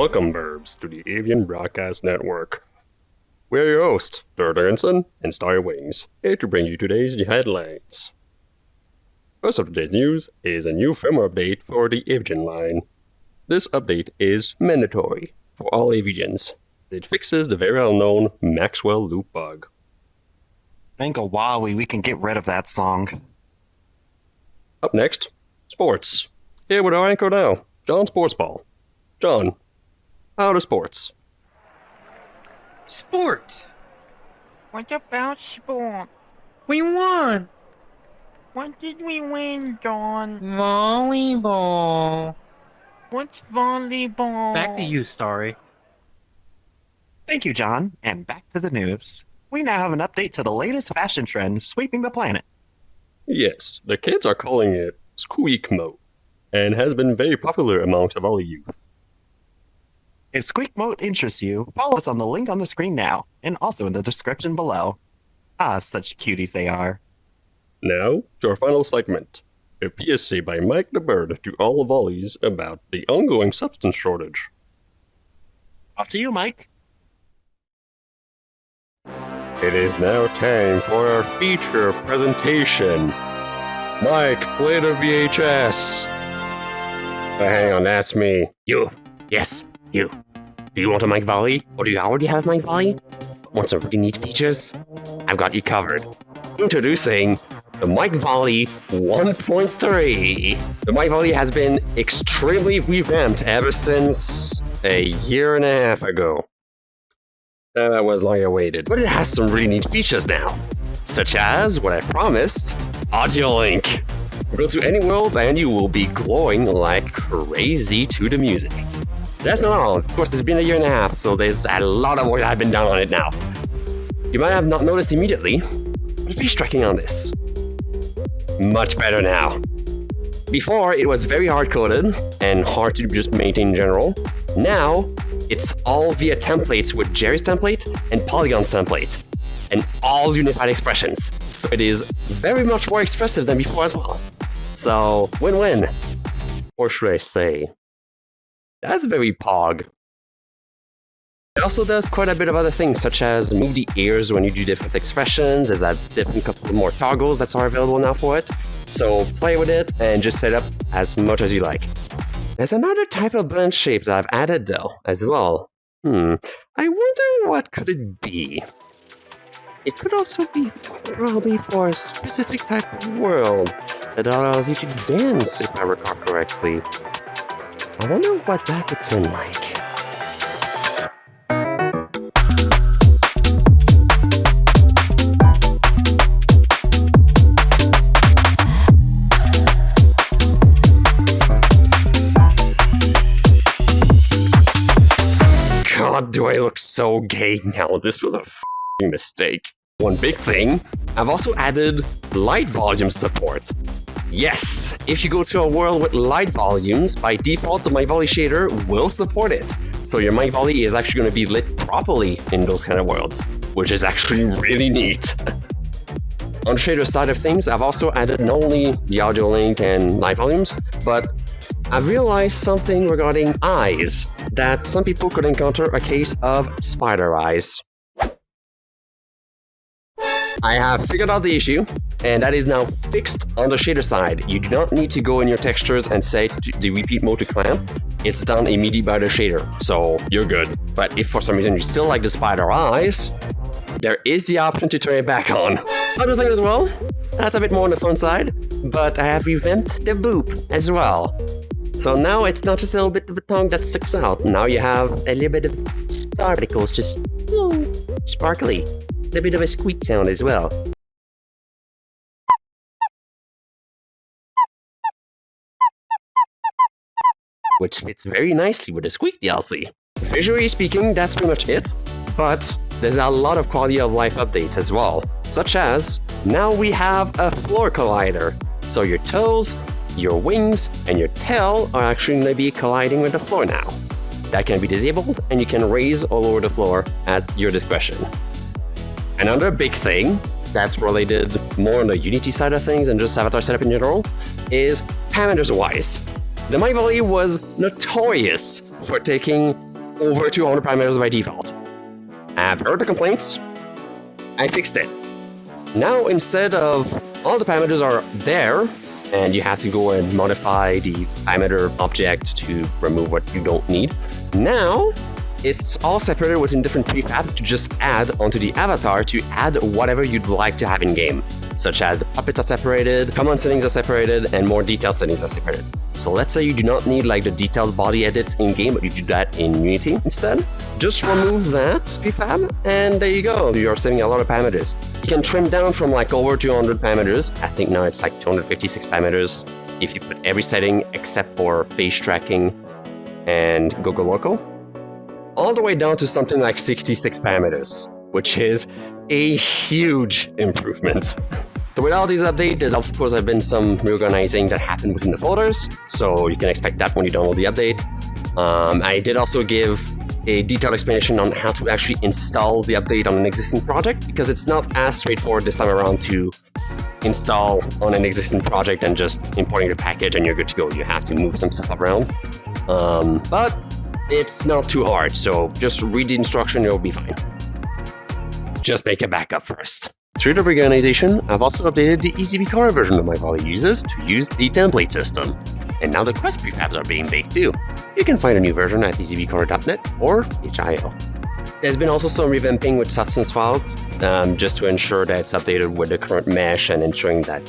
Welcome, Burbs, to the Avian Broadcast Network. We're your hosts, Deginson and Starry, here to bring you today's headlines. First of today's news is a new firmware update for the Avian line. This update is mandatory for all Avians. It fixes the very well-known Maxwell loop bug. Thank Wowie, we can get rid of that song. Up next, sports. Here with our anchor now, John Sportsball. John, how are sports? Sports? What about sports? We won! What did we win, John? Volleyball. What's volleyball? Back to you, Starry. Thank you, John, and back to the news. We now have an update to the latest fashion trend sweeping the planet. Yes, the kids are calling it squeak mode, and has been very popular amongst all youth. If squeak mode interests you, follow us on the link on the screen now, and also in the description below. Ah, such cuties they are. Now, to our final segment, a PSA by Mike the Bird to all volleys about the ongoing substance shortage. Off to you, Mike. It is now time for our feature presentation. Mike, play the VHS. Hang on, that's me. You. Yes, you. Do you want a mic volley? Or do you already have mic volley? Want some really neat features? I've got you covered. Introducing the Mic Volley 1.3. The Mic Volley has been extremely revamped ever since a year and a half ago. That was long awaited, but it has some really neat features now. Such as, what I promised, AudioLink. Go to any world and you will be glowing like crazy to the music. That's not all. Of course, it's been a year and a half, so there's a lot of work I've been done on it now. You might have not noticed immediately, but face tracking on this. Much better now. Before, it was very hard-coded and hard to just maintain in general. Now, it's all via templates with Jerry's template and Polygon's template, and all unified expressions. So it is very much more expressive than before as well. So, win-win. Or should I say, that's very pog. It also does quite a bit of other things, such as move the ears when you do different expressions. There's a different couple more toggles that are available now for it. So play with it and just set up as much as you like. There's another type of blend shape that I've added though, as well. I wonder what could it be? It could also be probably for a specific type of world that allows you to dance, if I recall correctly. I wonder what that could turn like. God, do I look so gay now? This was a f***ing mistake. One big thing, I've also added light volume support. Yes, if you go to a world with light volumes, by default the Mic Volley shader will support it. So your Mic Volley is actually going to be lit properly in those kind of worlds, which is actually really neat. On the shader side of things, I've also added not only the AudioLink and light volumes, but I've realized something regarding eyes, that some people could encounter a case of spider eyes. I have figured out the issue, and that is now fixed on the shader side. You do not need to go in your textures and set the repeat mode to clamp. It's done immediately by the shader, so you're good. But if for some reason you still like the spider eyes, there is the option to turn it back on. Other thing as well, that's a bit more on the fun side, but I have revamped the boop as well. So now it's not just a little bit of a tongue that sticks out. Now you have a little bit of particles just sparkly. A bit of a squeak sound as well. Which fits very nicely with the Squeak DLC. Visually speaking, that's pretty much it, but there's a lot of quality of life updates as well, such as, now we have a floor collider. So your toes, your wings, and your tail are actually going to be colliding with the floor now. That can be disabled, and you can raise or lower the floor at your discretion. Another big thing that's related more on the Unity side of things and just avatar setup in general is parameters-wise. The Mic Volley was notorious for taking over 200 parameters by default. I've heard the complaints. I fixed it. Now, instead of all the parameters are there, and you have to go and modify the parameter object to remove what you don't need, now it's all separated within different prefabs to just add onto the avatar to add whatever you'd like to have in game, such as the puppets are separated, common settings are separated, and more detailed settings are separated. So let's say you do not need like the detailed body edits in game, but you do that in Unity instead. Just remove that prefab, and there you go. You're saving a lot of parameters. You can trim down from like over 200 parameters. I think now it's like 256 parameters if you put every setting except for face tracking and Gogo Loco, all the way down to something like 66 parameters, which is a huge improvement. So with all these updates, there's of course have been some reorganizing that happened within the folders, so you can expect that when you download the update. I did also give a detailed explanation on how to actually install the update on an existing project, because it's not as straightforward this time around to install on an existing project and just importing the package and you're good to go. You have to move some stuff around. But it's not too hard, so just read the instruction, you'll be fine. Just make a backup first. Through the reorganization, I've also updated the EasyVCorner version of my Volley users to use the template system. And now the Quest prefabs are being baked too. You can find a new version at easyvcorner.net or itch.io. There's been also some revamping with substance files, just to ensure that it's updated with the current mesh and ensuring that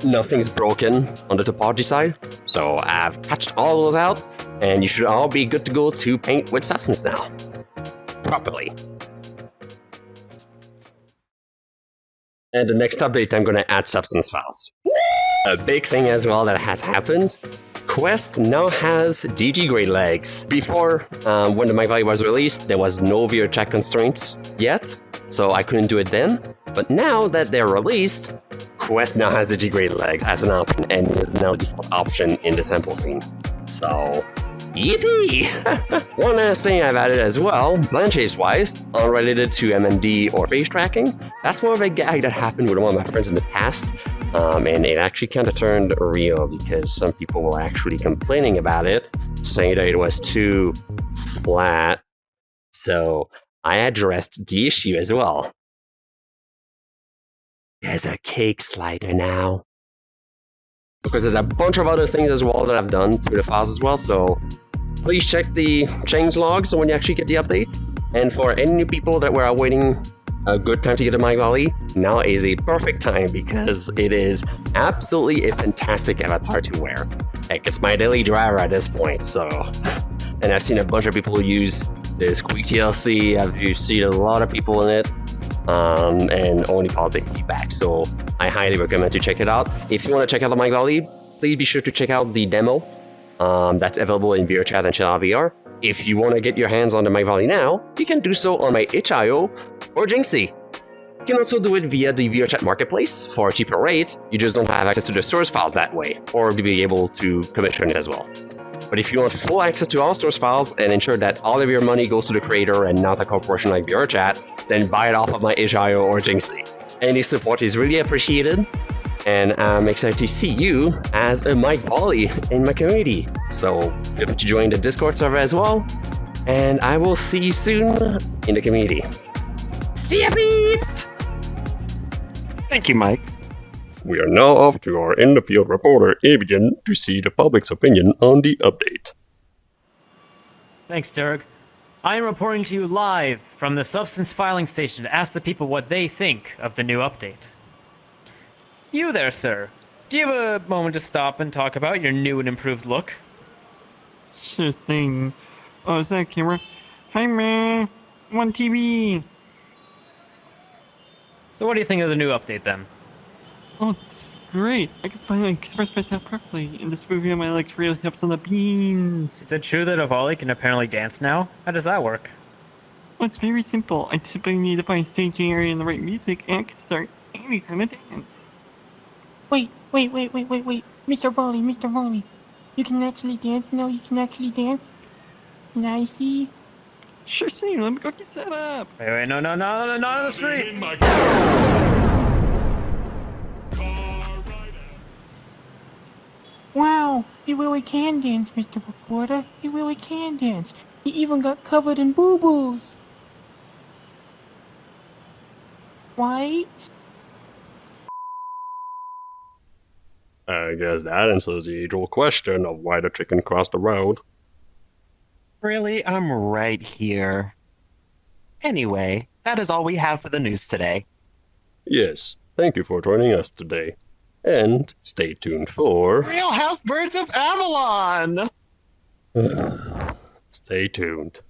nothing's broken on the topology side. So I've patched all those out, and you should all be good to go to paint with substance now. Properly. And the next update, I'm going to add substance files. A big thing as well that has happened, Quest now has DG grade legs. Before, when the MyValley was released, there was no VR chat constraints yet, so I couldn't do it then. But now that they're released, Quest now has DG grade legs as an option, and is now the default option in the sample scene. So, yippee! One last thing I've added as well, Blanchase-wise, unrelated to MMD or face tracking, that's more of a gag that happened with one of my friends in the past, and it actually kind of turned real because some people were actually complaining about it, saying that it was too flat. So I addressed the issue as well. There's a cake slider now. Because there's a bunch of other things as well that I've done through the files as well, so please check the change logs when you actually get the update. And for any new people that were awaiting a good time to get to MyValley, now is a perfect time because it is absolutely a fantastic avatar to wear. Heck, it's my daily driver at this point, so... And I've seen a bunch of people use this quick TLC, I've seen a lot of people in it, and only positive feedback, so I highly recommend to check it out. If you want to check out the MyValley, please be sure to check out the demo that's available in VRChat and ChillOutVR. If you want to get your hands on the MyValley now, you can do so on my itch.io or Jinxxy. You can also do it via the VRChat marketplace for a cheaper rate. You just don't have access to the source files that way, or to be able to commission it as well. But if you want full access to all source files and ensure that all of your money goes to the creator and not a corporation like VRChat, then buy it off of my itch.io or Jinxxy. Any support is really appreciated, and I'm excited to see you as a MyValley in my community. So feel free to join the Discord server as well, and I will see you soon in the community. See ya, peeps! Thank you, Mike. We are now off to our in-the-field reporter, Avian, to see the public's opinion on the update. Thanks, Derg. I am reporting to you live from the Substance Filing Station to ask the people what they think of the new update. You there, sir. Do you have a moment to stop and talk about your new and improved look? Sure thing. Oh, is that a camera? Hi, man. I'm on TV. So what do you think of the new update, then? Oh, it's great. I can finally express myself properly, and this movie on my legs really helps on the beams. Is it true that Ori'Vali can apparently dance now? How does that work? Well, it's very simple. I simply need to find staging area and the right music, and I can start any kind of dance. Wait. Mr. Volley. You can actually dance now? You can actually dance? Can I see? Sure thing. Let me go get set up. Wait, no, not on the street! Wow, you really can dance, Mr. Reporter. You really can dance. He even got covered in boo-boos. White? I guess that answers the age-old question of why the chicken crossed the road. Really, I'm right here. Anyway, that is all we have for the news today. Yes, thank you for joining us today. And stay tuned for... Real House Birds of Avalon! Stay tuned.